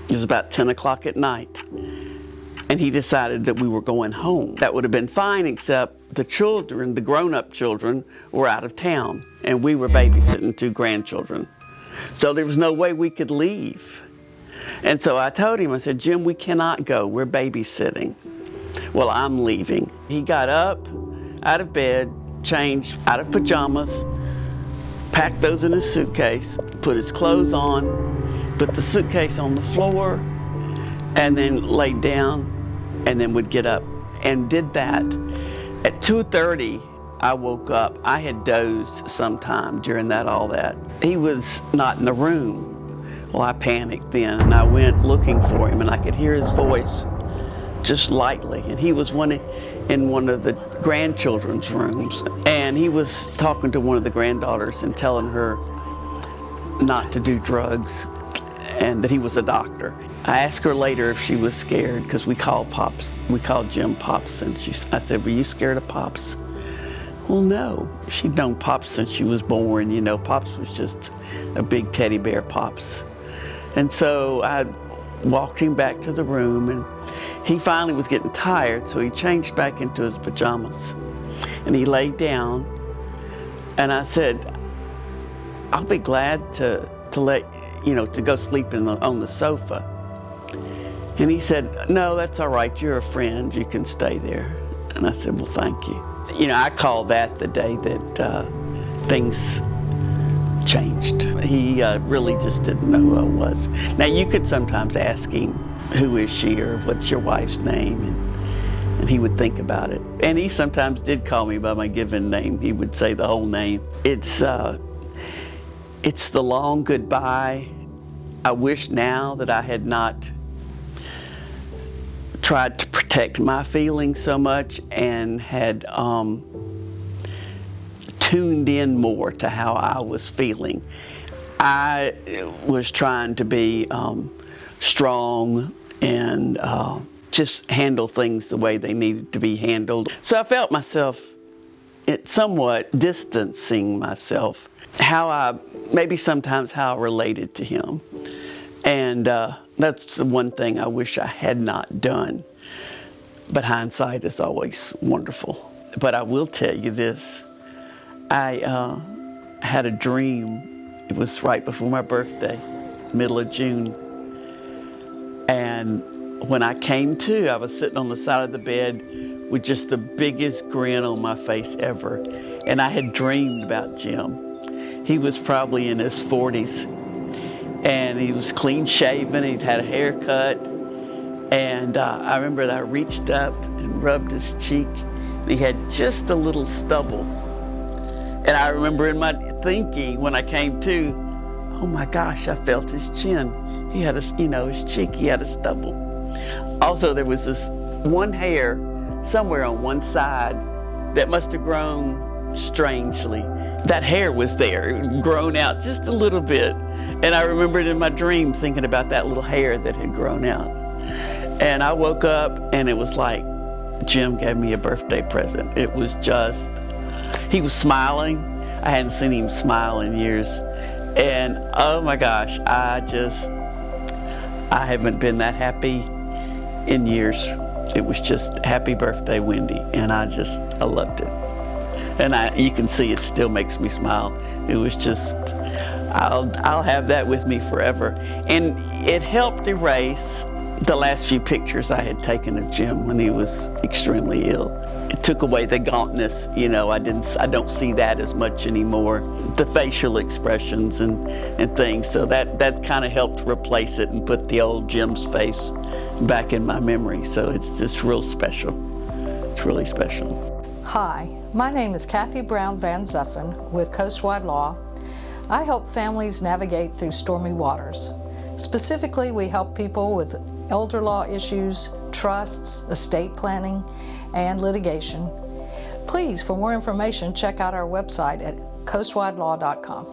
It was about 10 o'clock at night. And he decided that we were going home. That would have been fine, except the children, the grown-up children, were out of town. And we were babysitting 2 grandchildren. So there was no way we could leave. And so I told him, I said, Jim, we cannot go. We're babysitting. Well, I'm leaving. He got up, out of bed, changed out of pajamas, packed those in his suitcase, put his clothes on, put the suitcase on the floor, and then laid down, and then would get up and did that. At 2:30, I woke up. I had dozed sometime during all that. He was not in the room. Well, I panicked then, and I went looking for him, and I could hear his voice just lightly. And he was in one of the grandchildren's rooms, and he was talking to one of the granddaughters and telling her not to do drugs and that he was a doctor. I asked her later if she was scared, because we called Jim Pops, and I said, were you scared of Pops? Well, no. She'd known Pops since she was born. You know, Pops was just a big teddy bear, Pops. And so I walked him back to the room, and he finally was getting tired, so he changed back into his pajamas. And he laid down, and I said, I'll be glad to go sleep on the sofa. And he said, no, that's all right. You're a friend. You can stay there. And I said, well, thank you. I call that the day that things changed. He really just didn't know who I was. Now, you could sometimes ask him, who is she, or what's your wife's name? And he would think about it. And he sometimes did call me by my given name. He would say the whole name. It's the long goodbye. I wish now that I had not tried to protect my feelings so much and had tuned in more to how I was feeling. I was trying to be strong and just handle things the way they needed to be handled. So I felt myself somewhat distancing myself, maybe sometimes how I related to him. And that's the one thing I wish I had not done. But hindsight is always wonderful. But I will tell you this. I had a dream. It was right before my birthday, middle of June. And when I came to, I was sitting on the side of the bed with just the biggest grin on my face ever. And I had dreamed about Jim. He was probably in his 40s. And he was clean shaven. He'd had a haircut. And I remember that I reached up and rubbed his cheek. And he had just a little stubble. And I remember in my thinking when I came to, oh my gosh, I felt his chin. He had his cheek, he had a stubble. Also, there was this one hair somewhere on one side that must have grown strangely. That hair was there, it had grown out just a little bit. And I remembered in my dream thinking about that little hair that had grown out. And I woke up and it was like Jim gave me a birthday present. It was just, he was smiling. I hadn't seen him smile in years. And oh my gosh, I haven't been that happy in years. It was just happy birthday, Wendy. And I loved it. And you can see it still makes me smile. It was just, I'll have that with me forever. And it helped erase the last few pictures I had taken of Jim when he was extremely ill. It took away the gauntness, I don't see that as much anymore. The facial expressions and things. So that kind of helped replace it and put the old Jim's face back in my memory. So it's just real special. It's really special. Hi, my name is Kathy Brown Van Zuffen with Coastwide Law. I help families navigate through stormy waters. Specifically, we help people with elder law issues, trusts, estate planning, and litigation. Please, for more information, check out our website at coastwidelaw.com.